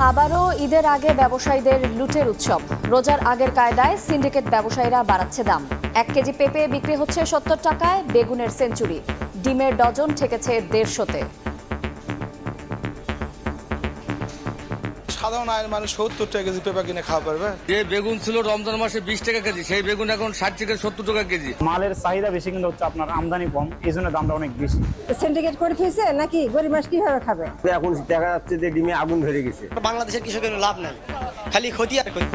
আবারও ঈদের আগে ব্যবসায়ীদের লুটের উৎসব। রোজার আগের কায়দায় সিন্ডিকেট ব্যবসায়ীরা বাড়াচ্ছে দাম। 1 কেজি পেঁপে বিক্রি হচ্ছে 70 টাকায়, বেগুনের সেঞ্চুরি, ডিমের ডজন ঠেকেছে 150-তে। সাধারণ আয়ের মানুষ 70 টাকা কেজি পেঁপে কিনে খাওয়া পারবে। যে বেগুন ছিল রমজান মাসে 20 টাকা কেজি, সেই বেগুন এখন 60 থেকে 70 টাকা কেজি। মালের চাহিদা বেশি কিন্তু হচ্ছে আপনার আমদানি কম, এই জন্য দামটা অনেক বেশি। সিন্ডিকেট করে ফেলছে নাকি গরিব মানুষ কিভাবে খাবে? এখন দেখা যাচ্ছে যে ডিমে আগুন ধরে গেছে। বাংলাদেশের কৃষকের লাভ নাই, খালি ক্ষতি আর ক্ষতি।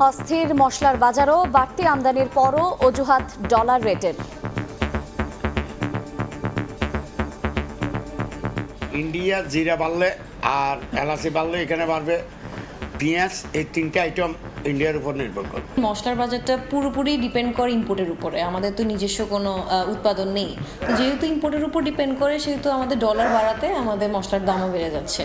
অস্থির মশলার বাজারও, বাড়তি আমদানির পরও অজুহাত ডলার রেটের। ইন্ডিয়া জিরা বাড়লে আর এলাচি বাড়লে এখানে বাড়বে পেঁয়াজ, এই তিনটে আইটেম ইন্ডিয়ার উপর নির্ভর করে। মশলার বাজারটা পুরোপুরি ডিপেন্ড করে ইম্পোর্টের উপরে, আমাদের তো নিজস্ব কোনো উৎপাদন নেই। তো যেহেতু ইম্পোর্টের উপর ডিপেন্ড করে, সেহেতু আমাদের ডলার বাড়াতে আমাদের মশলার দামও বেড়ে যাচ্ছে।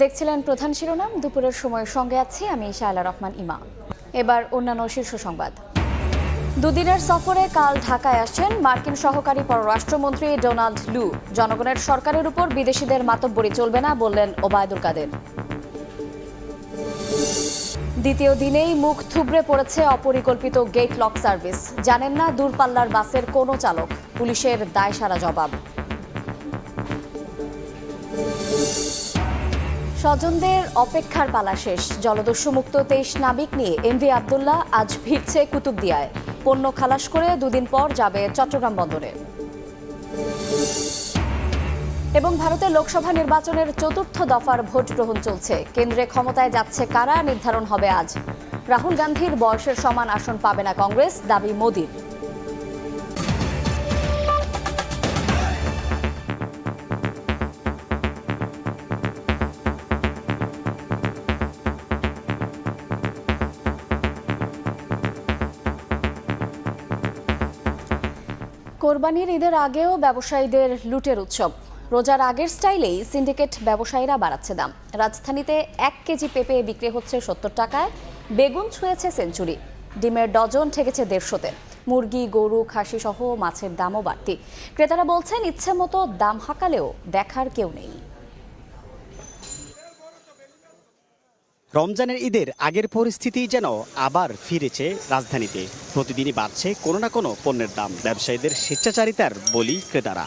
দেখছিলেন প্রধান শিরোনাম, দুপুরের সময়ের সঙ্গে আছি আমি শায়লা রহমান ইমা। এবার অন্যান্য শীর্ষ সংবাদ। দুদিনের সফরে কাল ঢাকায় আসছেন মার্কিন সহকারী পররাষ্ট্রমন্ত্রী ডোনাল্ড লু। জনগণের সরকারের উপর বিদেশিদের মাতব্বরি চলবে না, বললেন ওবায়দুল কাদের। দ্বিতীয় দিনেই মুখ থুবড়ে পড়েছে অপরিকল্পিত গেট লক সার্ভিস। জানেন না দূরপাল্লার বাসের কোনো চালক, পুলিশের দায়সারা জবাব। স্বজনদের অপেক্ষার পালা শেষ। জলদস্যুমুক্ত 23 নাবিক নিয়ে এমভি আবদুল্লাহ আজ ভিড়ছে কুতুবদিয়ায়। পণ্য খালাস করে দুদিন পর যাবে চট্টগ্রাম বন্দরে। এবং ভারতের লোকসভা নির্বাচনের 4র্থ দফার ভোট গ্রহণ চলছে। কেন্দ্রে ক্ষমতায় যাচ্ছে কারা, নির্ধারণ হবে আজ। রাহুল গান্ধীর বয়সের সমান আসন পাবে না কংগ্রেস, দাবি মোদির। কোরবানির ঈদের আগেও ব্যবসায়ীদের লুটের উৎসব। রোজার আগের স্টাইলেই সিন্ডিকেট ব্যবসায়ীরা বাড়াচ্ছে দাম। রাজধানীতে 1 কেজি পেঁপে বিক্রি হচ্ছে 70 টাকায়, বেগুন ছুঁয়েছে সেঞ্চুরি, ডিমের ডজন ঠেকেছে 150-তে। মুরগি, গরু, খাসি সহ মাছের দামও বাড়তি। ক্রেতারা বলছেন ইচ্ছে মতো দাম হাঁকালেও দেখার কেউ নেই। রমজানের ঈদের আগের পরিস্থিতি যেন আবার ফিরেছে রাজধানীতে। প্রতিদিনই বাড়ছে কোনো না কোনো পণ্যের দাম। ব্যবসায়ীদের স্বেচ্ছাচারিতার বলি ক্রেতারা।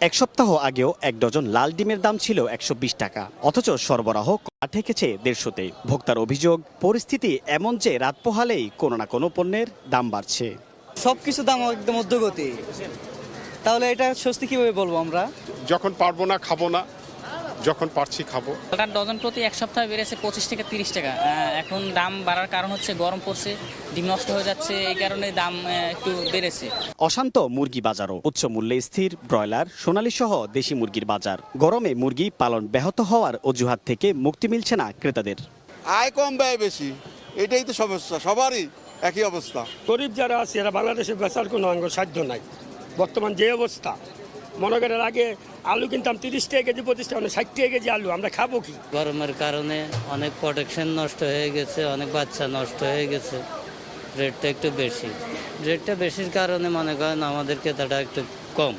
1 সপ্তাহ আগেও 1 ডজন লাল ডিমের দাম ছিল 120 টাকা, অথচ সরবরাহ ঠেকেছে 150-তে। ভোক্তার অভিযোগ, পরিস্থিতি এমন যে রাত পোহালেই কোনো না কোনো পণ্যের দাম বাড়ছে। সবকিছু দাম একদম ঊর্ধ্বগতি, তাহলে এটা স্বস্তি কিভাবে বলবো আমরা? যখন পারবো না খাবো না, যখন পারছি খাবো। ডজন প্রতি 1 সপ্তাহে বেড়েছে 25 থেকে 30 টাকা। এখন দাম বাড়ার কারণ হচ্ছে গরম পড়ছে, ডিম নষ্ট হয়ে যাচ্ছে, এই কারণে দাম একটু বেড়েছে। অশান্ত মুরগি বাজারও। উচ্চ মূল্যে স্থির ব্রয়লার, সোনালী সহ দেশি মুরগির বাজার। গরমে মুরগি পালন ব্যাহত হওয়ার অজুহাত থেকে মুক্তি মিলছে না ক্রেতাদের। আয় কম ব্যয় বেশি, এটাই তো সমস্যা, সবারই একই অবস্থা। গরিব যারা আছে এরা বাংলাদেশে বেচার কোনো সাধ্য নাই। বর্তমান যে অবস্থা, মনে করেন আগে আলু কিনতাম 30 টাকা কেজি, 25 টাকা, 60 টাকা কেজি আলু, আমরা খাবো কি? গরমের কারণে অনেক প্রোটেকশন নষ্ট হয়ে গেছে, অনেক বাচ্চা নষ্ট হয়ে গেছে। রেটটা একটু বেশি, রেটটা বেশির কারণে মনে করেন আমাদের ক্রেতাটা একটু কম।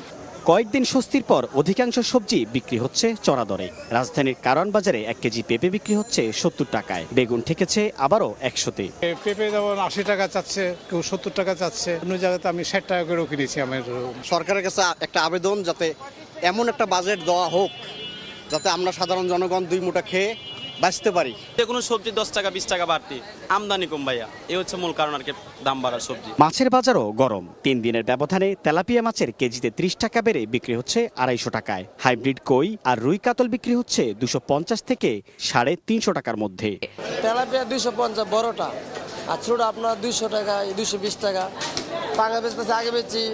কয়েকদিন স্বস্তির পর অধিকাংশ সবজি বিক্রি হচ্ছে চড়া দরে। রাজধানীর কারওয়ান বাজারে 1 কেজি পেঁপে বিক্রি হচ্ছে 70 টাকায়, বেগুন ঠেকেছে আবারও 100-তে। পেঁপে যেমন 80 টাকা চাচ্ছে, কেউ 70 টাকা চাচ্ছে, অন্য জায়গাতে আমি 60 টাকা করেও কিনেছি। আমার সরকারের কাছে একটা আবেদন, যাতে এমন একটা বাজেট দেওয়া হোক যাতে আমরা সাধারণ জনগণ 2 মুঠা খেয়ে বাঁচতে পারি। যে কোনো সবজি 10 টাকা 20 টাকা বাড়তি, আমদানি কম ভাইয়া, এই হচ্ছে মূল কারণ আর কি দাম বাড়ার সবজি। মাছের বাজারও গরম। 3 দিনের ব্যবধানে তেলাপিয়া মাছের কেজিতে 30 টাকা বেড়ে বিক্রি হচ্ছে 250 টাকায়। হাইব্রিড কই আর রুই কাতল বিক্রি হচ্ছে 250 থেকে 350 টাকার মধ্যে। তেলাপিয়া 250 বড়টা, আর ছোট আপনার 200 টাকা, 220 টাকা। পাঙ্গা বেচতেছে আগে বেচি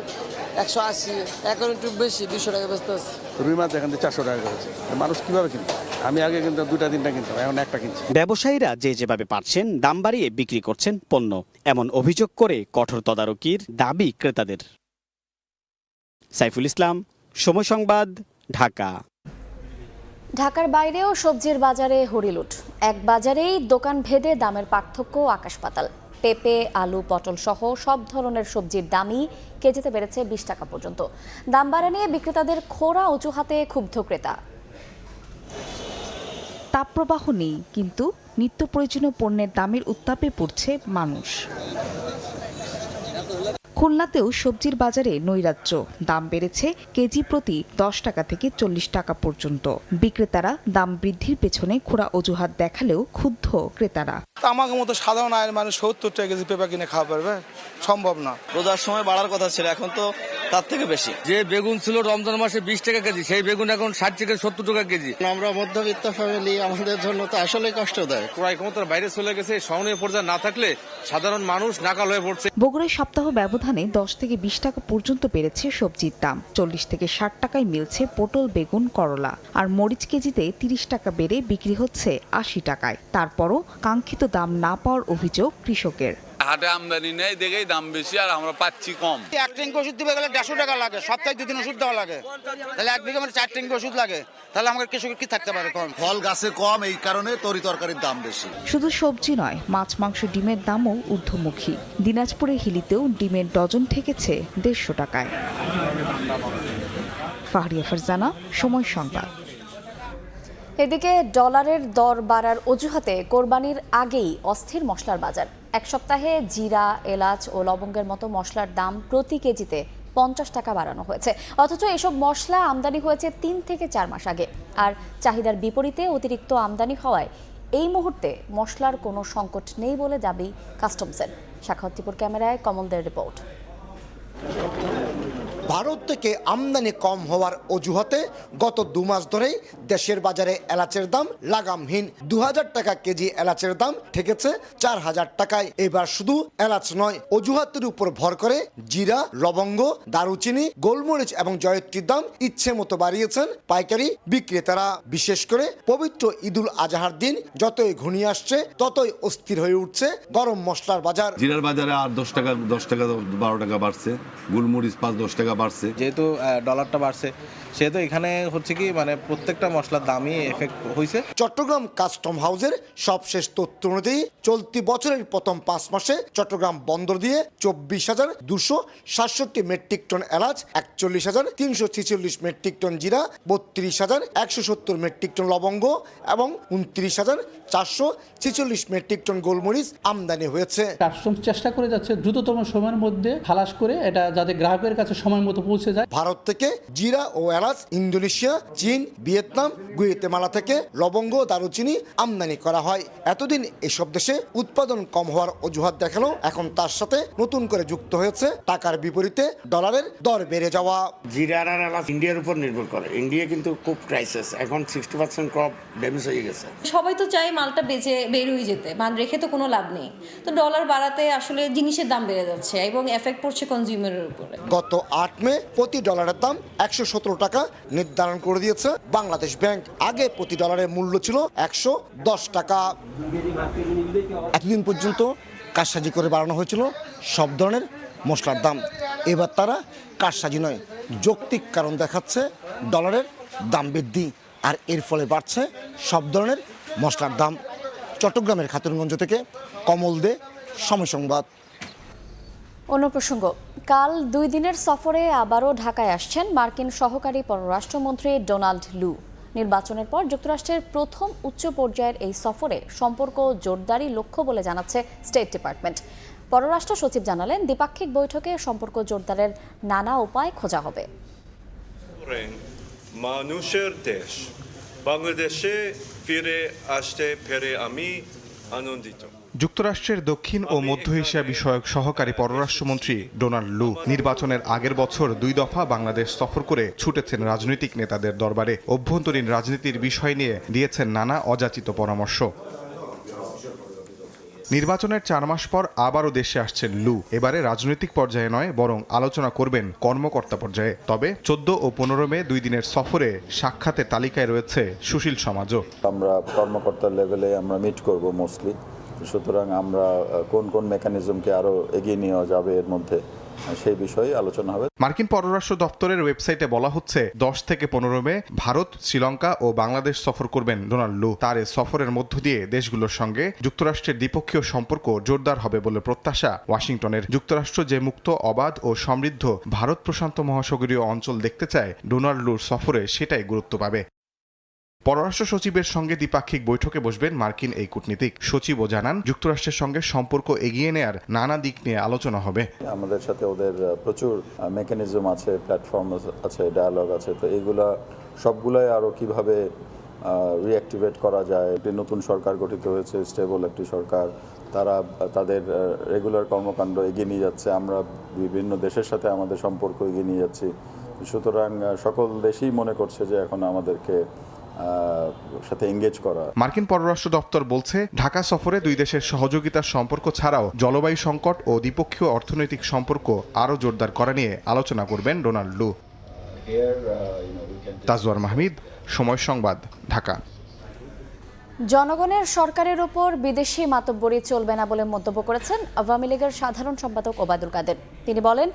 180, এখন একটু বেশি 200 টাকা বেচতেছে। রুই মাছ এখান থেকে 400 টাকা করেছে। মানুষ কিভাবে কিনবে? আমি আগে কিন্তু 2-3টা কিনতাম, এখন একটা কিনছি। ব্যবসায়ীরা যে যেভাবে পারছেন দাম বাড়িয়ে বিক্রি করছেন পণ্য, এমন অভিযোগ করে কঠোর তদারকির দাবি ক্রেতাদের। সাইফুল ইসলাম, সময় সংবাদ, ঢাকা। ঢাকার বাইরেও সবজির বাজারে হরিলুট। এক বাজারেই দোকান ভেদে দামের পার্থক্য আকাশ পাতাল। পেঁপে, আলু, পটল সহ সব ধরনের সবজির দামই কেজিতে বেড়েছে 20 টাকা পর্যন্ত। দাম বাড়া নিয়ে বিক্রেতাদের খোঁড়া অজুহাতে ক্ষুব্ধ ক্রেতা। তাপপ্রবাহ নেই, কিন্তু নিত্য প্রয়োজনীয় পণ্যের দামের উত্তাপে পড়ছে মানুষ। খুলনাতেও সবজির বাজারে নৈরাজ্য, দাম বেড়েছে কেজি প্রতি 10 টাকা থেকে 40 টাকা পর্যন্ত। বিক্রেতারা দাম বৃদ্ধির পেছনে খোঁড়া অজুহাত দেখালেও ক্ষুব্ধ ক্রেতারা। আমাকে মতো সাধারণ আয়ের মানুষ 70 টাকা কেজি পেঁপা কিনে খাওয়া পারবে? সম্ভব না। রোজার সময় বাড়ার কথা ছিল, এখন তো তার থেকে বেশি। যে বেগুন ছিল রমজান মাসে 20 টাকা কেজি, সেই বেগুন এখন 60 থেকে 70 টাকা কেজি। আমরা মধ্যবিত্ত ফ্যামিলি, আমাদের জন্য তো আসলে কষ্টদায়ক। ক্রয় ক্ষমতার বাইরে চলে গেছে, সহনীয় পর্যায়ে না থাকলে সাধারণ মানুষ নাকাল হয়ে পড়ছে। বগুড়ায় সপ্তাহ ব্যবধানে 10 থেকে 20 টাকা পর্যন্ত বেড়েছে সবজির দাম। 40 থেকে 60 টাকায় মিলছে পটল, বেগুন, করলা। আর মরিচ কেজিতে 30 টাকা বেড়ে বিক্রি হচ্ছে 80 টাকায়। তারপরও কাঙ্ক্ষিত দাম না পাওয়ার অভিযোগ কৃষকের। হাটে আমদানি নেই দেখেই দাম বেশি, আর আমরা পাচ্ছি কম। এক ট্যাঙ্ক ওষুধ দিতে গেলে 150 টাকা লাগে, সপ্তাহে 2 দিন ওষুধ দেওয়া লাগে। তাহলে এক বিঘা মানে 4 ট্যাঙ্ক ওষুধ লাগে, তাহলে আমাদের কৃষকের কি থাকতে পারে কম? ফল গাছে কম, এই কারণে তরিতরকারির দাম বেশি। শুধু সবজি নয়, মাছ, মাংস, ডিমের দামও ঊর্ধ্বমুখী। দিনাজপুরের হিলিতেও ডিমের ডজন ঠেকেছে 150 টাকায়। ফাহরিয়া ফারজানা, সময় সংবাদ। এদিকে ডলারের দর বাড়ার অজুহাতে কোরবানির আগেই অস্থির মশলার বাজার। এক সপ্তাহে জিরা, এলাচ ও লবঙ্গের মতো মশলার দাম প্রতি কেজিতে 50 টাকা বাড়ানো হয়েছে। অথচ এসব মশলা আমদানি হয়েছে 3 থেকে 4 মাস আগে। আর চাহিদার বিপরীতে অতিরিক্ত আমদানি হওয়ায় এই মুহূর্তে মশলার কোনো সংকট নেই বলে দাবি কাস্টমসের। সাখাওয়াতপুর ক্যামেরায় কমলদের রিপোর্ট। ভারত থেকে আমদানি কম হওয়ার অজুহাতে গত 2 মাস ধরেই দেশের বাজারে এলাচের দাম লাগামহীন। 2000 টাকা কেজি এলাচের দাম ঠেকেছে 4000 টাকায়। এবার শুধু এলাচ নয়, অজুহাতের উপর ভর করে জিরা, লবঙ্গ, দারুচিনি, গোলমরিচ এবং জয়ত্রীর দাম ইচ্ছে মতো বাড়িয়েছেন পাইকারি বিক্রেতারা। বিশেষ করে পবিত্র ঈদুল আজহার দিন যতই ঘনিয়ে আসছে ততই অস্থির হয়ে উঠছে গরম মশলার বাজার। জিরার বাজারে আর 10 টাকা 12 টাকা বাড়ছে, গোলমরিচ 5-10 টাকা বাড়ছে। যেহেতু ডলারটা বাড়ছে, সেহেতু এখানে হচ্ছে কি মানে প্রত্যেকটা মশলার দামই এফেক্ট হয়েছে। চট্টগ্রাম কাস্টম হাউসের সবশেষ তথ্য অনুযায়ী চলতি বছরের প্রথম 5 মাসে চট্টগ্রাম বন্দর দিয়ে 24,267 মেট্রিক টন এলাচ, 41,346 মেট্রিক টন জিরা, 32,170 মেট্রিক টন লবঙ্গ এবং 29,446 মেট্রিক টন গোলমরিচ আমদানি হয়েছে। কাস্টমস চেষ্টা করে যাচ্ছে দ্রুততম সময়ের মধ্যে খালাস করে এটা যাতে গ্রাহকের কাছে সময় মতো পৌঁছে যায়। ভারত থেকে জিরা ও এলাচ ইন্দোনেশিয়া, চীন, ভিয়েতনাম, গুয়েতেমালা থেকে লবঙ্গ, দারুচিনি আমদানি করা হয়। এতদিন এসব দেশে উৎপাদন কম হওয়ার অজুহাত দেখানো এখন তার সাথে নতুন করে যুক্ত হয়েছে টাকার বিপরীতে ডলারের দর বেড়ে যাওয়া। জিরা আর এলাচ ইন্ডিয়ার উপর নির্ভর করে। ইন্ডিয়া কিন্তু খুব ক্রাইসিস, এখন 60% ক্রপ ড্যামেজ হয়ে গেছে। সবাই তো চাই মালটা বেচে বের হয়ে যেতে, মাল রেখে তো কোনো লাভ নেই। তো ডলার বাড়াতে আসলে জিনিসের দাম বেড়ে যাচ্ছে এবং এফেক্ট পড়ছে কনজিউমারের উপরে। গত 8 মে প্রতি ডলারের দাম 117 টাকা নির্ধারণ করে দিয়েছে বাংলাদেশ ব্যাংক। আগে প্রতি ডলারের মূল্য ছিল 110 টাকা। এতদিন পর্যন্ত কারসাজি করে বাড়ানো হয়েছিল সব ধরনের মশলার দাম। এবার তারা কারসাজি নয়, যৌক্তিক কারণ দেখাচ্ছে ডলারের দাম বৃদ্ধি, আর এর ফলে বাড়ছে সব ধরনের মশলার দাম। চট্টগ্রামের খাতুনগঞ্জ থেকে কমল দে, সময় সংবাদ। অন্য প্রসঙ্গ, কাল 2 দিনের সফরে আবারও ঢাকায় আসছেন মার্কিন সহকারী পররাষ্ট্রমন্ত্রী ডোনাল্ড লু। নির্বাচনের পর যুক্তরাষ্ট্রের প্রথম উচ্চ পর্যায়ের এই সফরে সম্পর্ক জোরদারই লক্ষ্য বলে জানাচ্ছে স্টেট ডিপার্টমেন্ট। পররাষ্ট্র সচিব জানালেন, দ্বিপাক্ষিক বৈঠকে সম্পর্ক জোরদারের নানা উপায় খোঁজা হবে। মানুষের দেশ বাংলাদেশে ফিরে আসতে পেরে আমি আনন্দিত। যুক্তরাষ্ট্রের দক্ষিণ ও মধ্য এশিয়া বিষয়ক সহকারী পররাষ্ট্রমন্ত্রী ডোনাল্ড লু নির্বাচনের আগের বছর 2 দফা বাংলাদেশ সফর করে ছুটেছেন রাজনৈতিক নেতাদের দরবারে। অভ্যন্তরীণ রাজনীতির বিষয় নিয়ে দিয়েছেন নানা অযাচিত পরামর্শ। নির্বাচনের 4 মাস পর আবারও দেশে আসছেন লু। এবারে রাজনৈতিক পর্যায়ে নয়, বরং আলোচনা করবেন কর্মকর্তা পর্যায়ে। তবে 14 ও 15 মে 2 দিনের সফরে সাক্ষাতের তালিকায় রয়েছে সুশীল সমাজও। আমরা কর্মকর্তা লেভেলে আমরা মিট করব মোস্টলি, সুতরাং আমরা কোন কোন মেকানিজমকে আরও এগিয়ে নেওয়া যাবে এর মধ্যে সেই বিষয়ে আলোচনা হবে। মার্কিন পররাষ্ট্র দপ্তরের ওয়েবসাইটে বলা হচ্ছে 10 থেকে 15 মে ভারত, শ্রীলঙ্কা ও বাংলাদেশ সফর করবেন ডোনাল্ড লু। তার এই সফরের মধ্য দিয়ে দেশগুলোর সঙ্গে যুক্তরাষ্ট্রের দ্বিপক্ষীয় সম্পর্ক জোরদার হবে বলে প্রত্যাশা ওয়াশিংটনের। যুক্তরাষ্ট্র যে মুক্ত, অবাধ ও সমৃদ্ধ ভারত প্রশান্ত মহাসাগরীয় অঞ্চল দেখতে চায়, ডোনাল্ড লুর সফরে সেটাই গুরুত্ব পাবে। পররাষ্ট্র সচিবের সঙ্গে দ্বিপাক্ষিক বৈঠকে বসবেন মার্কিন এই কূটনীতিক। সচিবও জানান, যুক্তরাষ্ট্রের সঙ্গে সম্পর্ক এগিয়ে নেয়ার নানা দিক নিয়ে আলোচনা হবে। আমাদের সাথে ওদের প্রচুর মেকানিজম আছে, প্ল্যাটফর্ম আছে, ডায়ালগ আছে, তো এইগুলা সবগুলাই আরও কিভাবে রিঅ্যাক্টিভেট করা যায়। একটি নতুন সরকার গঠিত হয়েছে, স্টেবল একটি সরকার, তারা তাদের রেগুলার কর্মকাণ্ড এগিয়ে নিয়ে যাচ্ছে। আমরা বিভিন্ন দেশের সাথে আমাদের সম্পর্ক এগিয়ে নিয়ে যাচ্ছি। সুতরাং সকল দেশই মনে করছে যে এখন আমাদেরকে সাথে এঙ্গেজ করা। মার্কিন পররাষ্ট্র দপ্তর বলছে, ঢাকা সফরে দুই দেশের সহযোগিতার সম্পর্ক ছাড়াও জলবায়ু সংকট ও দ্বিপক্ষীয় অর্থনৈতিক সম্পর্ক আরও জোরদার করা নিয়ে আলোচনা করবেন ডোনাল্ড লু। তাজওয়ার মাহমিদ, সময় সংবাদ, ঢাকা। জনগণের সরকারের উপর বিদেশি মাতব্বরি চলবে না বলে মন্তব্য করেছেন আওয়ামী লীগের সাধারণ সম্পাদক ওবায়দুল কাদের। তিনি বলেন,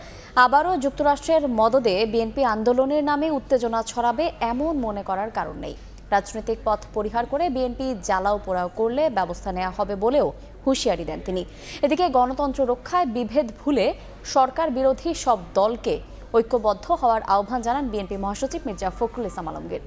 আবারও যুক্তরাষ্ট্রের মদদে বিএনপি আন্দোলনের নামে উত্তেজনা ছড়াবে এমন মনে করার কারণ নেই। রাজনৈতিক পথ পরিহার করে বিএনপি জ্বালাও পোড়াও করলে ব্যবস্থা নেওয়া হবে বলেও হুঁশিয়ারি দেন তিনি। এদিকে গণতন্ত্র রক্ষায় বিভেদ ভুলে সরকার বিরোধী সব দলকে ঐক্যবদ্ধ হওয়ার আহ্বান জানান বিএনপি মহাসচিব মির্জা ফখরুল ইসলাম আলমগীর।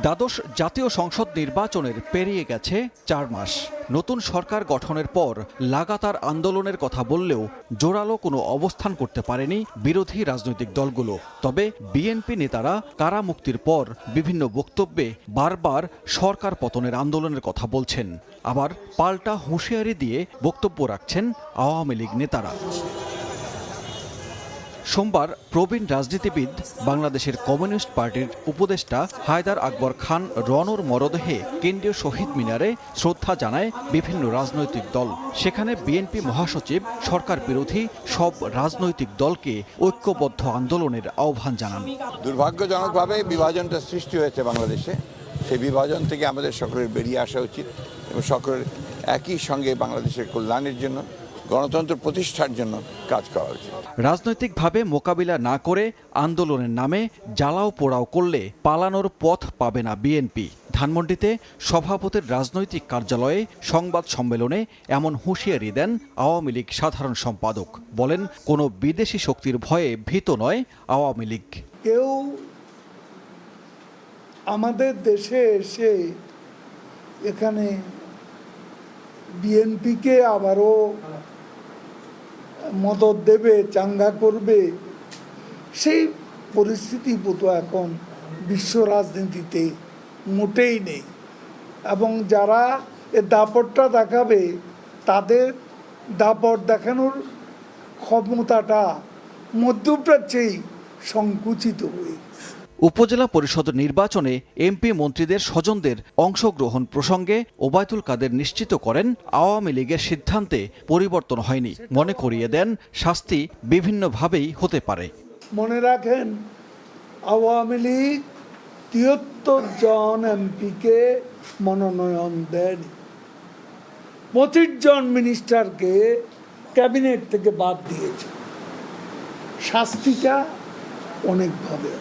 দ্বাদশ জাতীয় সংসদ নির্বাচনের পেরিয়ে গেছে 4 মাস। নতুন সরকার গঠনের পর লাগাতার আন্দোলনের কথা বললেও জোরালো কোনো অবস্থান করতে পারেনি বিরোধী রাজনৈতিক দলগুলো। তবে বিএনপি নেতারা কারামুক্তির পর বিভিন্ন বক্তব্যে বারবার সরকার পতনের আন্দোলনের কথা বলছেন, আবার পাল্টা হুঁশিয়ারি দিয়ে বক্তব্য রাখছেন আওয়ামী লীগ নেতারা। সোমবার প্রবীণ রাজনীতিবিদ, বাংলাদেশের কমিউনিস্ট পার্টির উপদেষ্টা হায়দার আকবর খান রনর মরদেহে কেন্দ্রীয় শহীদ মিনারে শ্রদ্ধা জানায় বিভিন্ন রাজনৈতিক দল। সেখানে বিএনপি মহাসচিব সরকার বিরোধী সব রাজনৈতিক দলকে ঐক্যবদ্ধ আন্দোলনের আহ্বান জানান। দুর্ভাগ্যজনকভাবে বিভাজনটা সৃষ্টি হয়েছে বাংলাদেশে। সেই বিভাজন থেকে আমাদের সকলের বেরিয়ে আসা উচিত এবং সকলের একই সঙ্গে বাংলাদেশের কল্যাণের জন্য, গণতন্ত্র প্রতিষ্ঠার জন্য কাজ করা উচিত। রাজনৈতিকভাবে মোকাবিলা না করে আন্দোলনের নামে জ্বালাও পোড়াও করলে পালানোর পথ পাবে না বিএনপি। ধানমন্ডিতে সভাপতির রাজনৈতিক কার্যালয়ে সংবাদ সম্মেলনে এমন হুঁশিয়ারি দেন আওয়ামী লীগ সাধারণ সম্পাদক। বলেন, কোনো বিদেশি শক্তির ভয়ে ভীত নয় আওয়ামী লীগ। কেউ আমাদের দেশে এসে এখানে বিএনপিকে আবারও মদত দেবে, চাঙ্গা করবে, সেই পরিস্থিতি বোধ এখন বিশ্ব রাজনীতিতে মোটেই নেই। এবং যারা এ দাপটটা দেখাবে, তাদের দাপট দেখানোর ক্ষমতাটা মধ্যপ্রাচ্যেই সংকুচিত হয়ে। উপজেলা পরিষদ নির্বাচনে এমপি মন্ত্রীদের স্বজনদের অংশগ্রহণ প্রসঙ্গে ওবায়দুল কাদের নিশ্চিত করেন, আওয়ামী লীগের সিদ্ধান্তে পরিবর্তন হয়নি। মনে করিয়ে দেন, শাস্তি বিভিন্নভাবেই হতে পারে। মনে রাখেন, আওয়ামী লীগ ৭৩ জন এমপিকে মনোনয়ন দেয়নি, ২৫ জন মিনিস্টারকে ক্যাবিনেট থেকে বাদ দিয়েছে। শাস্তিটা অনেকভাবে।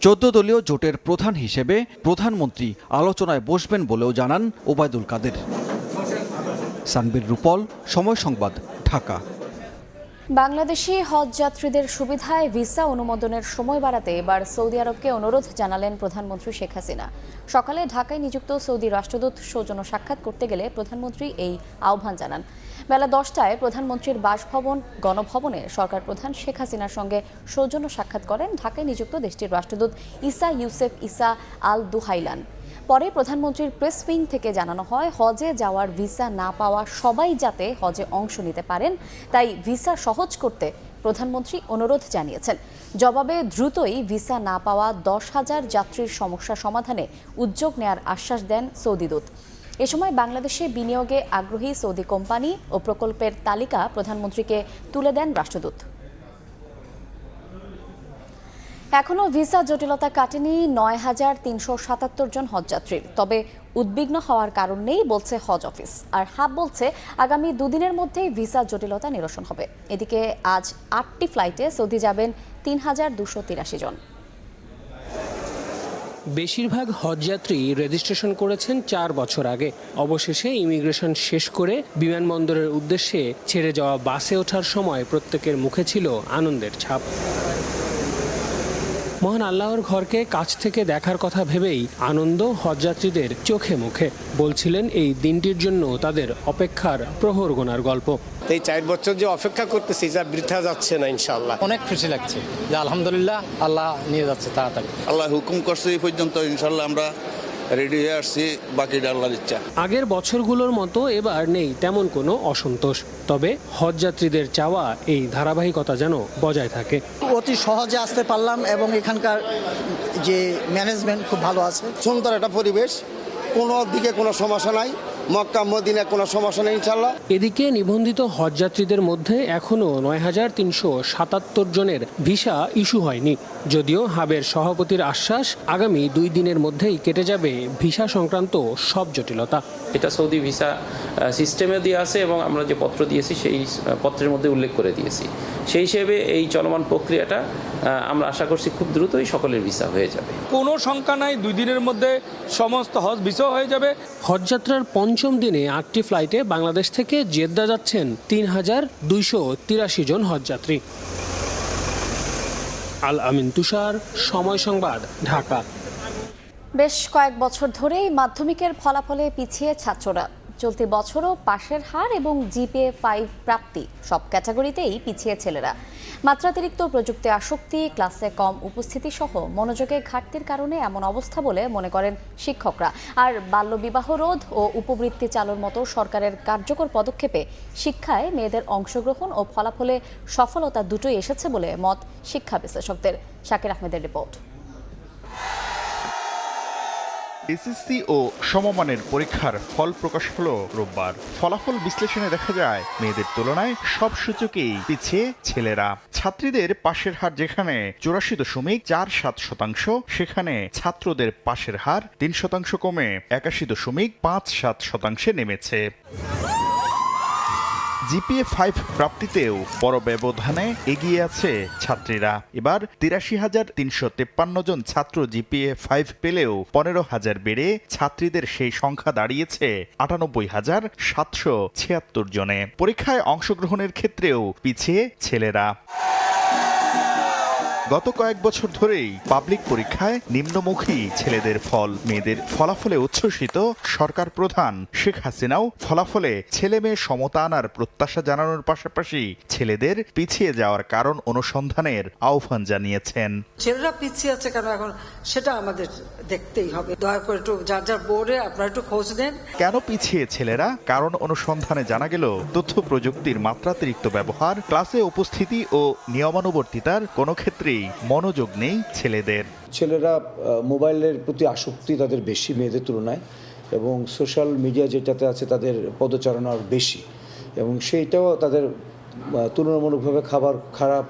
14 দলীয় জোটের প্রধান হিসেবে প্রধানমন্ত্রী আলোচনায় বসবেন বলেও জানান ওবায়দুল কাদের। সানবীর রূপল, সময় সংবাদ, ঢাকা। বাংলাদেশি হজ যাত্রীদের সুবিধায় ভিসা অনুমোদনের সময় বাড়াতে এবার সৌদি আরবকে অনুরোধ জানালেন প্রধানমন্ত্রী শেখ হাসিনা। সকালে ঢাকায় নিযুক্ত সৌদি রাষ্ট্রদূত সৌজন্য সাক্ষাৎ করতে গেলে প্রধানমন্ত্রী এই আহ্বান জানান। বেলা 10টায় প্রধানমন্ত্রীর বাসভবন গণভবনে সরকার প্রধান শেখ হাসিনার সঙ্গে সৌজন্য সাক্ষাৎ করেন ঢাকায় নিযুক্ত দেশটির রাষ্ট্রদূত ইসা ইউসেফ ইসা আল দুহাইলান। পরে প্রধানমন্ত্রীর প্রেস উইং থেকে জানানো হয়, হজে যাওয়ার ভিসা না পাওয়া সবাই যাতে হজে অংশ নিতে পারেন, তাই ভিসা সহজ করতে প্রধানমন্ত্রী অনুরোধ জানিয়েছেন। জবাবে দ্রুতই ভিসা না পাওয়া 10,000 যাত্রীর সমস্যা সমাধানে উদ্যোগ নেয়ার আশ্বাস দেন সৌদি দূত। এ সময় বাংলাদেশে বিনিয়োগে আগ্রহী সৌদি কোম্পানি ও প্রকল্পের তালিকা প্রধানমন্ত্রীকে তুলে দেন রাষ্ট্রদূত। এখনও ভিসা জটিলতা কাটেনি 9,377 জন হজযাত্রীর। তবে উদ্বিগ্ন হওয়ার কারণ নেই বলছে হজ অফিস। আর হাব বলছে আগামী দুদিনের মধ্যেই ভিসা জটিলতা নিরসন হবে। এদিকে আজ 8টি ফ্লাইটে সৌদি যাবেন ৩,283 জন। বেশিরভাগ হজযাত্রী রেজিস্ট্রেশন করেছেন 4 বছর আগে। অবশেষে ইমিগ্রেশন শেষ করে বিমানবন্দরের উদ্দেশ্যে ছেড়ে যাওয়া বাসে ওঠার সময় প্রত্যেকের মুখে ছিল আনন্দের ছাপ। মহান আল্লাহর ঘরকে কাছ থেকে দেখার কথা ভেবেই আনন্দ হজযাত্রীদের চোখে মুখে। বলছিলেন এই দিনটির জন্য তাদের অপেক্ষার প্রহর গোনার গল্প। এই 4 বছর যে অপেক্ষা করতেছি যা বৃথা যাচ্ছে না ইনশাআল্লাহ। অনেক খুশি লাগছে যে আলহামদুলিল্লাহ আল্লাহ নিয়ে যাচ্ছে তাড়াতাড়ি। আল্লাহ হুকুম করছে এই পর্যন্ত, ইনশাআল্লাহ আমরা রেডি হয়ে আসছি, বাকিটা আল্লাহর ইচ্ছা। আগের বছরগুলোর মতো এবার নেই তেমন কোনো অসন্তোষ, তবে হজযাত্রীদের চাওয়া এই ধারাবাহিকতা যেন বজায় থাকে। অতি সহজে আসতে পারলাম এবং এখানকার যে ম্যানেজমেন্ট খুব ভালো আছে। সুন্দর একটা পরিবেশ, কোনো দিকে কোনো সমস্যা নাই, মক্কা মদিনা কোনো সমস্যা নেই ইনশাআল্লাহ। এদিকে নিবন্ধিত হজযাত্রীদের মধ্যে এখনও 9,377 জনের ভিসা ইস্যু হয়নি, যদিও হাবের সভাপতির আশ্বাস আগামী 2 দিনের মধ্যেই কেটে যাবে ভিসা সংক্রান্ত সব জটিলতা। এটা সৌদি ভিসা সিস্টেমে দিয়ে আছে এবং আমরা যে পত্র দিয়েছি সেই পত্রের মধ্যে উল্লেখ করে দিয়েছি। সেই হিসেবে এই চলমান প্রক্রিয়াটা আমরা আশা করছি খুব দ্রুতই সকলের ভিসা হয়ে যাবে। কোনো শঙ্কা নাই, 2 দিনের মধ্যে সমস্ত হজ ভিসা হয়ে যাবে। হজযাত্রার 5ম দিনে 8টি ফ্লাইটে বাংলাদেশ থেকে জেদ্দা যাচ্ছেন ৩,283 জন হজযাত্রী। আল আমিন তুষার, সময় সংবাদ, ঢাকা। বেশ কয়েক বছর ধরেই মাধ্যমিকের ফলাফলে পিছিয়ে ছাত্ররা। চলতি বছরও পাশের হার এবং জিপিএ 5 প্রাপ্তি সব ক্যাটাগরিতেই পিছিয়ে ছেলেরা। মাত্রাতিরিক্ত প্রযুক্তি আসক্তি, ক্লাসে কম উপস্থিতি সহ মনোযোগের ঘাটতির কারণে এমন অবস্থা বলে মনে করেন শিক্ষকরা। আর বাল্যবিবাহ রোধ ও উপবৃত্তি চালুর মতো সরকারের কার্যকর পদক্ষেপে শিক্ষায় মেয়েদের অংশগ্রহণ ও ফলাফলে সফলতা দুটোই এসেছে বলে মত শিক্ষা বিশ্লেষকদের। শাকির আহমেদের রিপোর্ট। এসএসসি ও সমমানের পরীক্ষার ফল প্রকাশ হলো রোববার। ফলাফল বিশ্লেষণে দেখা যায় মেয়েদের তুলনায় সব সূচকেই পিছিয়ে ছেলেরা। ছাত্রীদের পাশের হার যেখানে 84.47%, সেখানে ছাত্রদের পাশের হার 3% কমে 81.57% নেমেছে। জিপিএ 5 প্রাপ্তিতেও বড় ব্যবধানে এগিয়ে আছে ছাত্রীরা। এবার 83,353 জন ছাত্র জিপিএ 5 পেলেও 15,000 বেড়ে ছাত্রীদের সেই সংখ্যা দাঁড়িয়েছে 98,776 জনে। পরীক্ষায় অংশগ্রহণের ক্ষেত্রেও পিছিয়ে ছেলেরা। গত কয়েক বছর ধরেই পাবলিক পরীক্ষায় নিম্নমুখী ছেলেদের ফল। মেয়েদের ফলাফলে উচ্ছ্বসিত সরকার প্রধান শেখ হাসিনাও ফলাফলে ছেলে মেয়ে সমতা আনার প্রত্যাশা জানানোর পাশাপাশি ছেলেদের পিছিয়ে যাওয়ার কারণ অনুসন্ধানের আহ্বান জানিয়েছেন। ছেলেরা পিছিয়ে আছে কেন এখন সেটা আমাদের দেখতেই হবে। দয়া করে একটু যার যার বোর্ডে আপনারা একটু খোঁজ নেন কেন পিছিয়ে ছেলেরা। কারণ অনুসন্ধানে জানা গেল তথ্য প্রযুক্তির মাত্রাতিরিক্ত ব্যবহার, ক্লাসে উপস্থিতি ও নিয়মানুবর্তিতার কোনো ক্ষেত্রে মনোযোগ নেই ছেলেদের। ছেলেরা মোবাইলের প্রতি আসক্তি তাদের বেশি মেয়েদের তুলনায়, এবং সোশ্যাল মিডিয়া যেটাতে আছে তাদের পদচারণা বেশি, এবং সেইটাও তাদের তুলনামূলকভাবে খারাপ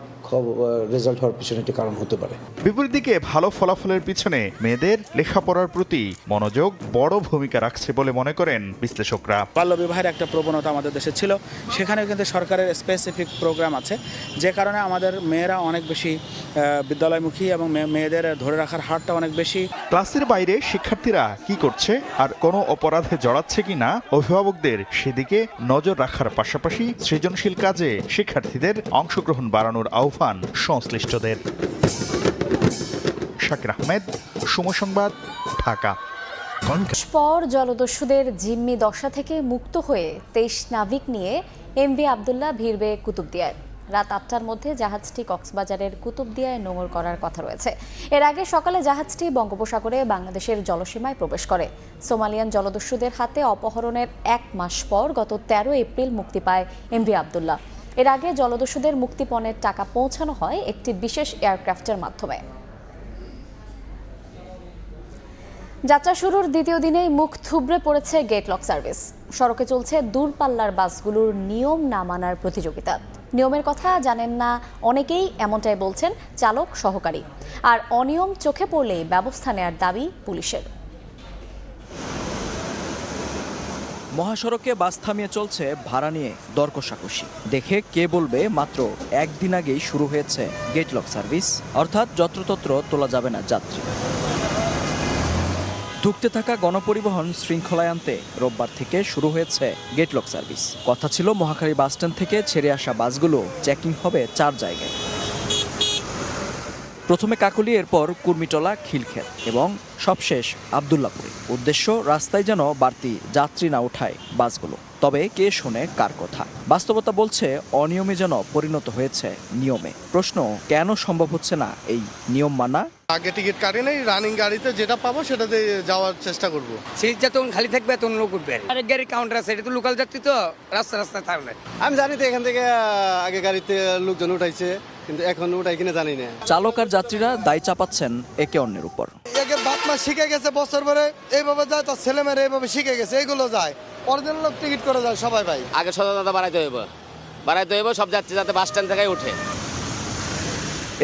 রেজাল্ট হওয়ার পিছনে একটি কারণ হতে পারে। বিপরীত দিকে ভালো ফলাফলের পিছনে মেয়েদের লেখাপড়ার প্রতি মনোযোগ বড় ভূমিকা রাখছে বলে মনে করেন বিশ্লেষকরা। বাল্যবিবাহের একটা প্রবণতা আমাদের দেশে ছিল, সেখানে কিন্তু সরকারের স্পেসিফিক প্রোগ্রাম আছে, যে কারণে আমাদের মেয়েরা অনেক বেশি বিদ্যালয়মুখী এবং মেয়েদের ধরে রাখার হারটা অনেক বেশি। ক্লাসের বাইরে শিক্ষার্থীরা কি করছে আর কোনো অপরাধে জড়াচ্ছে কিনা অভিভাবকদের সেদিকে নজর রাখার পাশাপাশি সৃজনশীল কাজে শিক্ষার্থীদের অংশগ্রহণ বাড়ানোর আহ্বান সংশ্লিষ্টদের। শাকির আহমেদ, সময় সংবাদ, ঢাকা। পর জলদস্যুদের জিম্মি দশা থেকে মুক্ত হয়ে 23 নাবিক নিয়ে এমভি আবদুল্লাহ ভিড়বে কুতুবদিয়ায়। রাত 8টার মধ্যে জাহাজটি কক্সবাজারের কুতুবদিয়ায় নোঙর করার কথা রয়েছে। এর আগে সকালে জাহাজটি বঙ্গোপসাগরে বাংলাদেশের জলসীমায় প্রবেশ করে। সোমালিয়ান জলদস্যুদের হাতে অপহরণের 1 মাস পর গত 13 এপ্রিল মুক্তি পায় এমভি আবদুল্লাহ। এর আগে জলদস্যুদের মুক্তিপণের টাকা পৌঁছানো হয় একটি বিশেষ এয়ারক্রাফটের মাধ্যমে। যাত্রা শুরুর দ্বিতীয় দিনেই মুখ থুবড়ে পড়েছে গেটলক সার্ভিস। সড়কে চলছে দূরপাল্লার বাসগুলোর নিয়ম না মানার প্রতিযোগিতা। নিয়মের কথা জানেন না অনেকেই, এমনটাই বলছেন চালক সহকারী। আর অনিয়ম চোখে পড়লেই ব্যবস্থা নেওয়ার দাবি পুলিশের। মহাসড়কে বাস থামিয়ে চলছে ভাড়া নিয়ে দর কষাকষি। দেখে কে বলবে মাত্র একদিন আগেই শুরু হয়েছে গেট লক সার্ভিস, অর্থাৎ যত্রতত্র তোলা যাবে না যাত্রী। ঢুকতে থাকা গণপরিবহন শৃঙ্খলায় আনতে রোববার থেকে শুরু হয়েছে গেট লক সার্ভিস। কথা ছিল মহাখালী বাসস্ট্যান্ড থেকে ছেড়ে আসা বাসগুলো চেকিং হবে 4 জায়গায়। প্রথমে কাকলী, এরপর কুর্মিটোলা, খিলক্ষেত এবং সবশেষ আব্দুল্লাপুরে। উদ্দেশ্য রাস্তায় যেন বাড়তি যাত্রী না ওঠায় বাসগুলো। তবে কে শোনে কার কথা? বাস্তবতা বলছে অনিয়মে যেন পরিণত হয়েছে নিয়মে। প্রশ্ন, কেন সম্ভব হচ্ছে না এই নিয়ম মানা? আগে টিকিট কাটি নাই, রানিং গাড়িতে যেটা পাবো সেটাতে যাওয়ার চেষ্টা করব। সিট যখন খালি থাকবে তখন লোক উঠবে। আরেক গাড়ি কাউন্টার আছে, এটা তো লোকাল যাত্রী তো রাস্তায় থাকবে। আমি জানি তো এখান থেকে আগে গাড়িতে লোকজন উঠাইছে, কিন্তু এখন উঠাই কিনা জানি না। চালক আর যাত্রীরা দায় চাপাচ্ছেন একে অন্যের উপর। একে বাপ মা শিখে গেছে বছর পরে এইভাবে যায়, তার ছেলে মেয়েরা এইভাবে শিখে গেছে, এইগুলো যায় অরিজিনাল লোক টিকিট করে যায় সবাই। ভাই আগে সচেতনতা বাড়াইতে হইব সব যাত্রী যাতে বাস স্ট্যান্ড থেকে উঠে।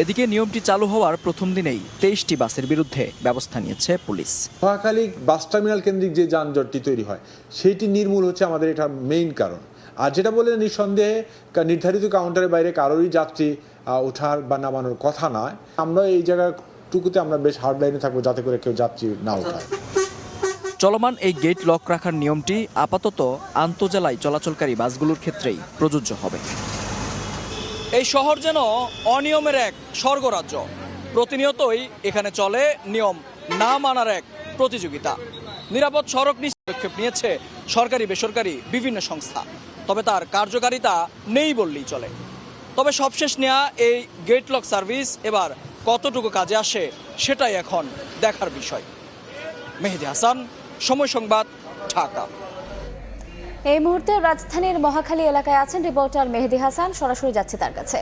এদিকে নিয়মটি চালু হওয়ার প্রথম দিনেই 23টি বাসের বিরুদ্ধে ব্যবস্থা নিয়েছে পুলিশ। মহাখালী বাস টার্মিনাল কেন্দ্রিক যে যানজটটি তৈরি হয় সেইটি নির্মূল হচ্ছে আমাদের এটা মেইন কারণ। আর যেটা বলে নিঃসন্দেহে নির্ধারিত কাউন্টারের বাইরে কারোরই যাত্রী ওঠার বা নামানোর কথা নয়। আমরা এই জায়গাটুকুতে আমরা বেশ হার্ড লাইনে থাকবো যাতে করে কেউ যাত্রী না ওঠায়। চলমান এই গেট লক রাখার নিয়মটি আপাতত আন্তঃজেলায় চলাচলকারী বাসগুলোর ক্ষেত্রেই প্রযোজ্য হবে। এই শহর যেন অনিয়মের এক স্বর্গরাজ্য। প্রতিনিয়তই এখানে চলে নিয়ম না মানার এক প্রতিযোগিতা। নিরাপদ সড়ক পদক্ষেপ নিয়েছে সরকারি বেসরকারি বিভিন্ন সংস্থা, তবে তার কার্যকারিতা নেই বললেই চলে। তবে সবশেষ নেওয়া এই গেট লক সার্ভিস এবার কতটুকু কাজে আসে সেটাই এখন দেখার বিষয়। মেহেদী হাসান, সময় সংবাদ, ঢাকা। এই মুহূর্তে রাজধানীর মহাখালী এলাকায় আছেন রিপোর্টার মেহেদী হাসান, সরাসরি যাচ্ছে তার কাছে।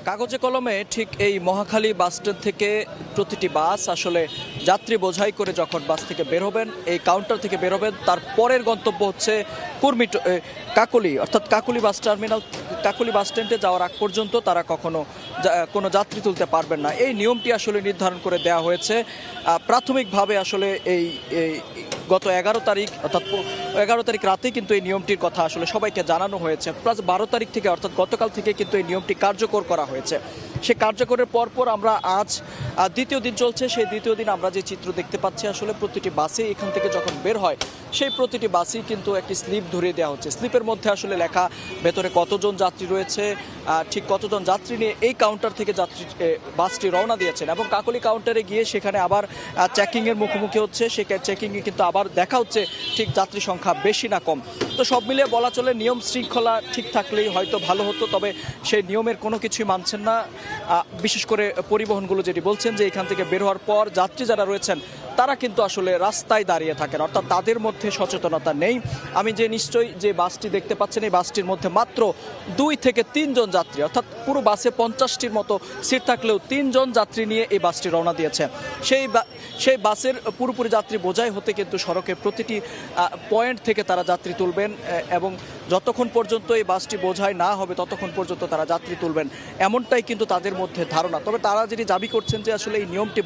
কাগজে কলমে ঠিক এই মহাখালী বাসস্ট্যান্ড থেকে প্রতিটি বাস আসলে যাত্রী বোঝাই করে যখন বাস থেকে বের হবেন, এই কাউন্টার থেকে বের হবেন, তার পরের গন্তব্য হচ্ছে কাকলী, অর্থাৎ কাকলী বাস টার্মিনাল। কাকলী বাস স্ট্যান্ডে যাওয়ার আগ পর্যন্ত তারা কখনো কোনো যাত্রী তুলতে পারবেন না। এই নিয়মটি আসলে নির্ধারণ করে দেওয়া হয়েছে প্রাথমিকভাবে। আসলে এই গত 11 তারিখ অর্থাৎ 11 তারিখ রাতে কিন্তু এই নিয়মটির কথা আসলে সবাইকে জানানো হয়েছে। প্লাস 12 তারিখ থেকে অর্থাৎ গতকাল থেকে কিন্তু এই নিয়মটি কার্যকর করা হয়েছে। সে কার্যকরের পরপর আমরা আজ দ্বিতীয় দিন চলছে। সেই দ্বিতীয় দিন আমরা যে চিত্র দেখতে পাচ্ছি, আসলে প্রতিটি বাসে এখান থেকে যখন বের হয় সেই প্রতিটি বাসেই কিন্তু একটি স্লিপ ধরিয়ে দেওয়া হচ্ছে। স্লিপের মধ্যে আসলে লেখা ভেতরে কতজন যাত্রী রয়েছে, ঠিক কতজন যাত্রী নিয়ে এই কাউন্টার থেকে বাসটি রওনা দিয়েছেন। এবং কাকলী কাউন্টারে গিয়ে সেখানে আবার চেকিংয়ের মুখোমুখি হচ্ছে। সে চেকিংয়ে কিন্তু আবার দেখা হচ্ছে ঠিক যাত্রী সংখ্যা বেশি না কম। তো সব মিলিয়ে বলা চলে নিয়ম শৃঙ্খলা ঠিক থাকলেই হয়তো ভালো হতো, তবে সেই নিয়মের কোনো কিছুই মানছেন না। বিশেষ করে পরিবহনগুলো যেটি বলছেন যে এখান থেকে বের হওয়ার পর যাত্রী যারা রয়েছেন তারা কিন্তু আসলে রাস্তায় দাঁড়িয়ে থাকেন, অর্থাৎ তাদের মধ্যে সচেতনতা নেই। আমি নিশ্চয়ই যে বাসটি দেখতে পাচ্ছেন, এই বাসটির মধ্যে মাত্র 2 থেকে 3 জন যাত্রী, অর্থাৎ পুরো বাসে 50টির মতো সিট থাকলেও 3 জন যাত্রী নিয়ে এই বাসটি রওনা দিয়েছে। সেই বাসের পুরোপুরি যাত্রী বোঝাই হতে কিন্তু সড়কের প্রতিটি পয়েন্ট থেকে তারা যাত্রী তুলবেন এবং যতক্ষণ পর্যন্ত এই বাসটি বোঝাই না হবে ততক্ষণ পর্যন্ত তারা যাত্রী তুলবেন, এমনটাই কিন্তু তাদের মধ্যে ধারণা। তবে তারা যেটি দাবি করছেন যে আসলে এই নিয়মটি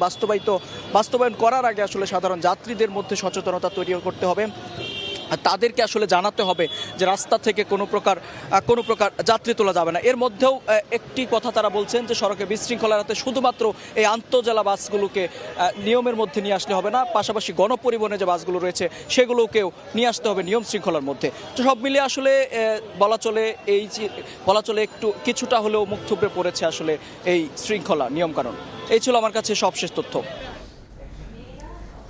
বাস্তবায়ন করার আগে আসলে সাধারণ যাত্রীদের মধ্যে সচেতনতা তৈরি করতে হবে। তাদেরকে আসলে জানাতে হবে যে রাস্তা থেকে কোনো প্রকার যাত্রী তোলা যাবে না। এর মধ্যেও একটি কথা তারা বলছেন যে সড়কে বিশৃঙ্খলা এড়াতে শুধুমাত্র এই আন্তঃজেলা বাসগুলোকে নিয়মের মধ্যে নিয়ে আসলে হবে না, পাশাপাশি গণপরিবহনে যে বাসগুলো রয়েছে সেগুলোকেও নিয়ে আসতে হবে নিয়ম শৃঙ্খলার মধ্যে। তো সব মিলিয়ে আসলে বলা চলে একটু কিছুটা হলেও মুখ থুবড়ে পড়েছে আসলে এই শৃঙ্খলা নিয়মকানুন। এই ছিল আমার কাছে সবশেষ তথ্য।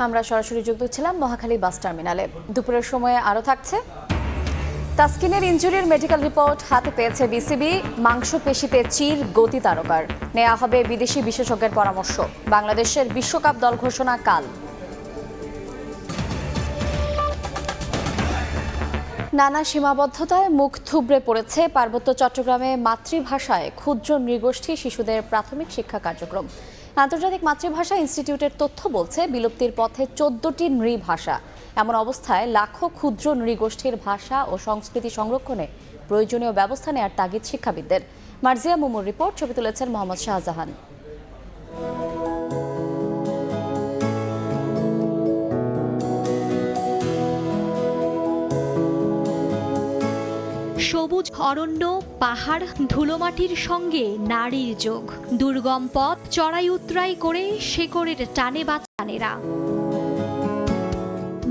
আমরা সরাসরি যুক্ত ছিলাম মহাখালী বাস টার্মিনালে। দুপুরের সময়ে আরও থাকছে তাসকিনের ইনজুরির মেডিকেল রিপোর্ট হাতে পেয়েছে বিসিবি। মাংসপেশিতে চির গতি তারকার, নেওয়া হবে বিদেশি বিশেষজ্ঞের পরামর্শ। বাংলাদেশের বিশ্বকাপ দল ঘোষণা কাল। নানা সীমাবদ্ধতায় মুখ থুবড়ে পড়েছে পার্বত্য চট্টগ্রামে মাতৃভাষায় ক্ষুদ্র নৃগোষ্ঠী শিশুদের প্রাথমিক শিক্ষা কার্যক্রম। আন্তর্জাতিক মাতৃভাষা ইনস্টিটিউটের তথ্য বলছে বিলুপ্তির পথে 14টি নৃভাষা। এমন অবস্থায় লাখো ক্ষুদ্র নৃগোষ্ঠীর ভাষা ও সংস্কৃতি সংরক্ষণে প্রয়োজনীয় ব্যবস্থা নেওয়ার তাগিদ শিক্ষাবিদদের। মার্জিয়া মুমুর রিপোর্ট, ছবি তুলেছেন মোহাম্মদ শাহজাহান। সবুজ অরণ্য, পাহাড়, ধুলোমাটির সঙ্গে নারীর যোগ, দুর্গম পথ চড়াই উতরাই করে শেকড়ের টানে বাঁচানেরা।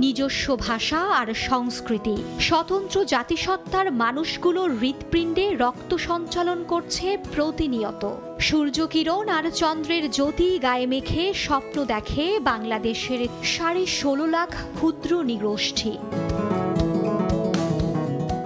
নিজস্ব ভাষা আর সংস্কৃতি, স্বতন্ত্র জাতিসত্তার মানুষগুলোর হৃৎপিণ্ডে রক্ত সঞ্চালন করছে প্রতিনিয়ত। সূর্যকিরণ আর চন্দ্রের জ্যোতি গায়ে মেখে স্বপ্ন দেখে বাংলাদেশের 16.5 লাখ ক্ষুদ্র নৃগোষ্ঠী।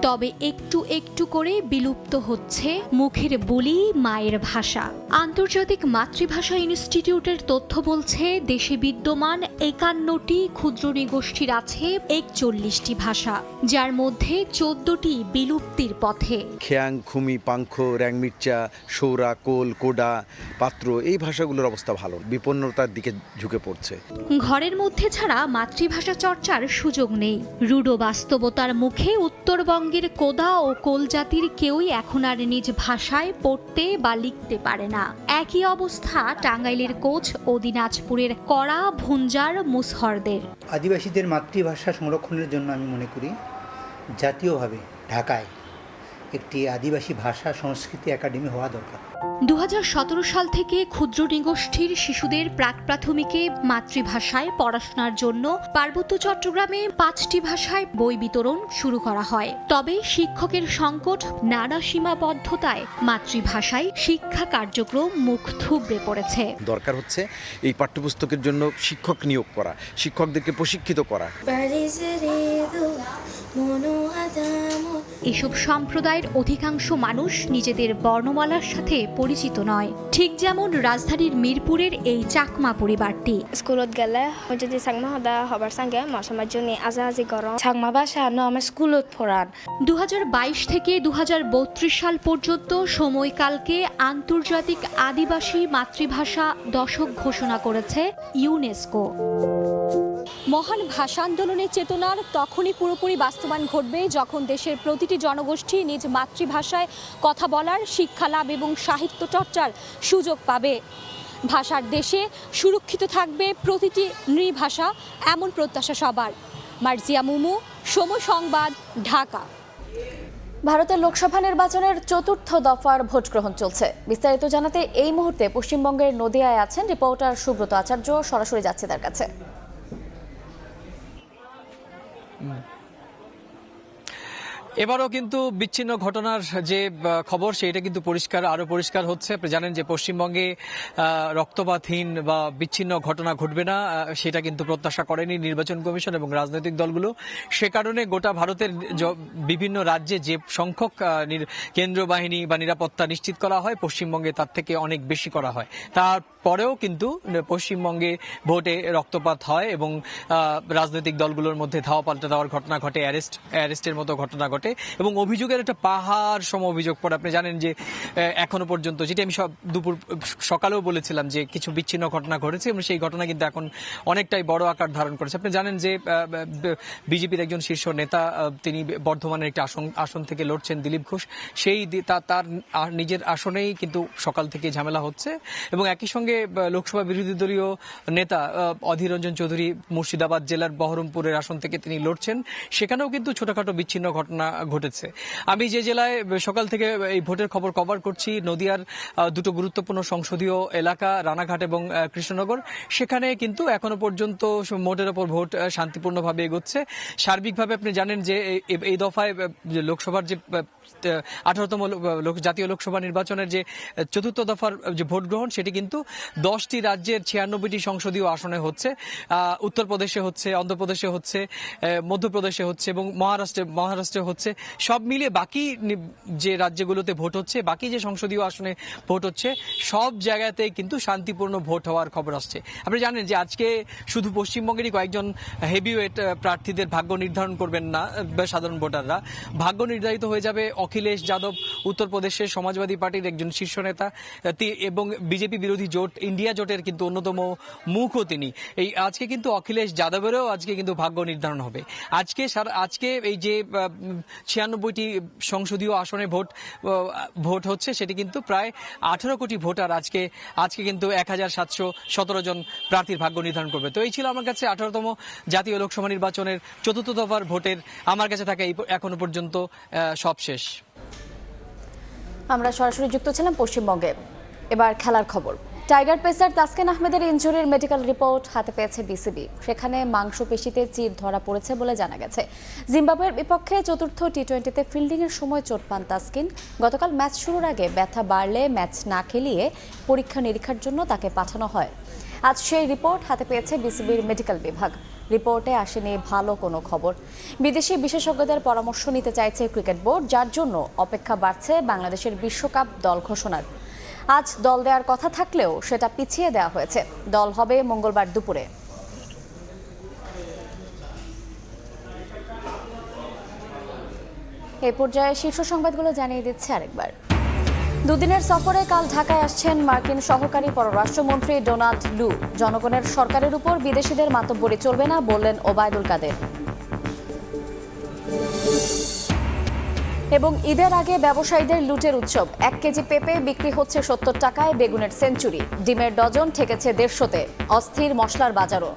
তবে একটু একটু করে বিলুপ্ত হচ্ছে মুখের বুলি মায়ের ভাষা। আন্তর্জাতিক মাতৃভাষা ইনস্টিটিউটের তথ্য বলছে দেশে বিদ্যমান 51টি ক্ষুদ্র নৃগোষ্ঠীর আছে 41টি ভাষা, যার মধ্যে 14টি বিলুপ্তির পথে। খেয়াং, খুমি, পাংখ, র্যাংমির্চা, সৌরা, কোল, কোডা, পাত্র এই ভাষাগুলোর অবস্থা ভালো, বিপন্নতার দিকে ঝুঁকে পড়ছে। ঘরের মধ্যে ছাড়া মাতৃভাষা চর্চার সুযোগ নেই। রূঢ় বাস্তবতার মুখে উত্তরবঙ্গের কোদা ও কোল জাতির কেউই এখন আর নিজ ভাষায় পড়তে বা লিখতে পারে না। একই অবস্থা টাঙ্গাইলের কোচ ও দিনাজপুরের কড়া, ভুঞ্জার, মুসহরদের। আদিবাসীদের মাতৃভাষা সংরক্ষণের জন্য আমি মনে করি জাতীয়ভাবে ঢাকায় একটি আদিবাসী ভাষা সংস্কৃতি একাডেমি হওয়া দরকার। 2017 সাল থেকে ক্ষুদ্র নৃগোষ্ঠীর শিশুদের প্রাক প্রাথমিকে মাতৃভাষায় পড়াশোনার জন্য পার্বত্য চট্টগ্রামে 5টি ভাষায় বই বিতরণ শুরু করা হয়। তবে শিক্ষকের সংকট, নানা সীমাবদ্ধতায় মাতৃভাষায় শিক্ষা কার্যক্রম মুখ থুবড়ে পড়েছে। দরকার হচ্ছে এই পাঠ্যপুস্তকের জন্য শিক্ষক নিয়োগ করা, শিক্ষকদেরকে প্রশিক্ষিত করা। এসব সম্প্রদায়ের অধিকাংশ মানুষ নিজেদের বর্ণমালার সাথে পরিচিত নয়, ঠিক যেমন রাজধানীর মিরপুরের এই চাকমা পরিবারটি। স্কুলত গেলে যদি চাকমা হদা হবার সঙ্গে মশামার জন্য আজাহাজি গরম চাকমা ভাষা আমার স্কুলত পড়ান। 2022 থেকে 2032 সাল পর্যন্ত সময়কালকে আন্তর্জাতিক আদিবাসী মাতৃভাষা দশক ঘোষণা করেছে ইউনেস্কো। মহান ভাষা আন্দোলনের চেতনার তখনই পুরোপুরি বাস্তবায়ন ঘটবে যখন দেশের প্রতিটি জনগোষ্ঠী নিজ মাতৃভাষায় কথা বলার, শিক্ষা লাভ এবং সাহিত্য চর্চার সুযোগ পাবে। ভাষার দেশে সুরক্ষিত থাকবে প্রতিটি নৃভাষা, এমন প্রত্যাশা সবার। মার্জিয়া মুমু, সময় সংবাদ, ঢাকা। ভারতের লোকসভা নির্বাচনের 4র্থ দফার ভোট গ্রহণ চলছে। বিস্তারিত জানাতে এই মুহূর্তে পশ্চিমবঙ্গের নদিয়ায় আছেন রিপোর্টার সুব্রত আচার্য। সরাসরি যাচ্ছে তার কাছে। এবারও কিন্তু বিচ্ছিন্ন ঘটনার যে খবর সেটা কিন্তু আরো পরিষ্কার হচ্ছে। আপনি জানেন যে পশ্চিমবঙ্গে রক্তপাতহীন বা বিচ্ছিন্ন ঘটনা ঘটবে না, সেটা কিন্তু প্রত্যাশা করেনি নির্বাচন কমিশন এবং রাজনৈতিক দলগুলো। সে কারণে গোটা ভারতের বিভিন্ন রাজ্যে যে সংখ্যক কেন্দ্রীয় বাহিনী বা নিরাপত্তা নিশ্চিত করা হয়, পশ্চিমবঙ্গে তার থেকে অনেক বেশি করা হয়। তারপরেও কিন্তু পশ্চিমবঙ্গে ভোটে রক্তপাত হয় এবং রাজনৈতিক দলগুলোর মধ্যে ধাওয়া পাল্টা দেওয়ার ঘটনা ঘটে, অ্যারেস্টের মতো ঘটনা ঘটে এবং অভিযোগের একটা পাহাড় সম অভিযোগ পড়ে। আপনি জানেন যে এখনো পর্যন্ত, যেটি আমি সকালেও বলেছিলাম যে কিছু বিচ্ছিন্ন ঘটনা ঘটেছে এবং সেই ঘটনা কিন্তু এখন অনেকটাই বড় আকার ধারণ করেছে। আপনি জানেন যে বিজেপির একজন শীর্ষ নেতা, তিনি বর্ধমানের একটি আসন থেকে লড়ছেন, দিলীপ ঘোষ। তার নিজের আসনেই কিন্তু সকাল থেকে ঝামেলা হচ্ছে এবং একই সঙ্গে লোকসভা বিরোধী দলীয় নেতা অধীর রঞ্জন চৌধুরী মুর্শিদাবাদ জেলার বহরমপুরের আসন থেকে তিনি লড়ছেন, সেখানেও কিন্তু ছোটখাটো বিচ্ছিন্ন ঘটনা ঘটেছে। আমি যে জেলায় সকাল থেকে এই ভোটের খবর কভার করছি, নদিয়ার দুটো গুরুত্বপূর্ণ সংসদীয় এলাকা রানাঘাট এবং কৃষ্ণনগর, সেখানে কিন্তু এখনো পর্যন্ত মোটের ওপর ভোট শান্তিপূর্ণভাবে এগোচ্ছে। সার্বিকভাবে আপনি জানেন যে এই দফায় লোকসভার যে 18তম জাতীয় লোকসভা নির্বাচনের যে 4র্থ দফার যে ভোট গ্রহণ, সেটি কিন্তু 10টি রাজ্যের 96টি সংসদীয় আসনে হচ্ছে। উত্তরপ্রদেশে হচ্ছে, অন্ধ্রপ্রদেশে হচ্ছে, মধ্যপ্রদেশে হচ্ছে এবং মহারাষ্ট্রে হচ্ছে। সব মিলিয়ে বাকি যে রাজ্যগুলোতে ভোট হচ্ছে, বাকি যে সংসদীয় আসনে ভোট হচ্ছে, সব জায়গাতেই কিন্তু শান্তিপূর্ণ ভোট হওয়ার খবর আসছে। আপনি জানেন যে আজকে শুধু পশ্চিমবঙ্গেরই কয়েকজন হেভিওয়েট প্রার্থীদের ভাগ্য নির্ধারণ করবেন না সাধারণ ভোটাররা, ভাগ্য নির্ধারিত হয়ে যাবে অখিলেশ যাদব, উত্তরপ্রদেশের সমাজবাদী পার্টির একজন শীর্ষ নেতা এবং বিজেপি বিরোধী জোট ইন্ডিয়া জোটের কিন্তু অন্যতম মুখও তিনি। এই আজকে কিন্তু অখিলেশ যাদবেরও আজকে কিন্তু ভাগ্য নির্ধারণ হবে। আজকে এই যে 96টি সংসদীয় আসনে ভোট হচ্ছে, সেটি কিন্তু প্রায় 18 কোটি ভোটার আজকে কিন্তু 1717 জন প্রার্থীর ভাগ্য নির্ধারণ করবে। তো এই ছিল আমার কাছে 18তম জাতীয় লোকসভা নির্বাচনের 4র্থ দফার ভোটের আমার কাছে থাকা এখনো পর্যন্ত সব শেষ। আমরা সরাসরি যুক্ত ছিলাম পশ্চিমবঙ্গে। এবার খেলার খবর। টাইগার পেসার তাসকিন আহমেদের ইনজুরির মেডিকেল রিপোর্ট হাতে পেয়েছে বিসিবি। সেখানে মাংসপেশিতে চির ধরা পড়েছে বলে জানা গেছে। জিম্বাবুয়ের বিপক্ষে 4র্থ টি20তে ফিল্ডিংয়ের সময় চোট পান তাসকিন। গতকাল ম্যাচ শুরুর আগে ব্যথা বাড়লে ম্যাচ না খেলিয়ে পরীক্ষা নিরীক্ষার জন্য তাকে পাঠানো হয়। আজ সেই রিপোর্ট হাতে পেয়েছে বিসিবির মেডিকেল বিভাগ। রিপোর্টে আসেনি ভালো কোনো খবর। বিদেশি বিশেষজ্ঞদের পরামর্শ নিতে চাইছে ক্রিকেট বোর্ড, যার জন্য অপেক্ষা বাড়ছে বাংলাদেশের বিশ্বকাপ দল ঘোষণার। আজ দল দেওয়ার কথা থাকলেও সেটা পিছিয়ে দেওয়া হয়েছে। দল হবে মঙ্গলবার দুপুরে। এই পর্যায়ে শীর্ষ সংবাদগুলো জানিয়ে দিচ্ছে আরেকবার। দুদিনের সফরে কাল ঢাকায় আসছেন মার্কিন সহকারী পররাষ্ট্রমন্ত্রী ডোনাল্ড লু। জনগণের সরকারের উপর বিদেশিদের মাতব্বরি চলবে না, বললেন ওবায়দুল কাদের। এবং ঈদের আগে ব্যবসায়ীদের লুটের উৎসব। 1 কেজি পেঁপে বিক্রি হচ্ছে 70 টাকায়, বেগুনের সেঞ্চুরি। ডিমের ডজন ঠেকেছে 150-তে। অস্থির মশলার বাজারও।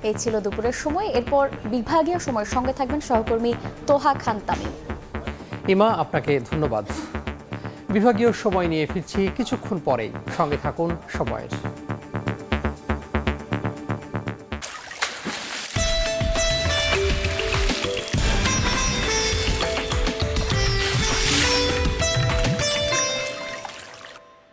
এই ছিল দুপুরের সময়। এরপর বিভাগীয় সময়ের সঙ্গে থাকবেন সহকর্মী তোহা খান তামিম। ইমা, আপনাকে ধন্যবাদ। বিভাগীয় সময় নিয়ে ফিরছি কিছুক্ষণ পরেই, সঙ্গে থাকুন সময়ের।